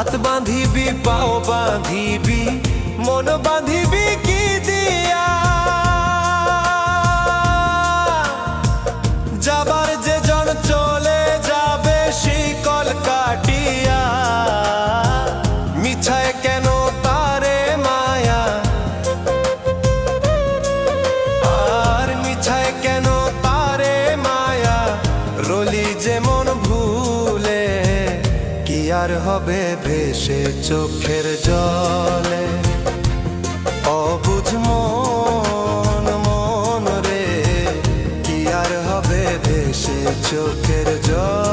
হাত বাঁধিবি পাও বাঁধিবি মন বাঁধিবি কি দিয়া যাবার যে জন চলে যাবে শিকল কাটিয়া মিছায় কেন তারে মায়া আর মিছায় কেন তারে মায়া রলি যেমন ভুলে কি আর হবে ভেসে চোখের জলে অবুঝ মন মন রে কি আর হবে ভেসে চোখের জলে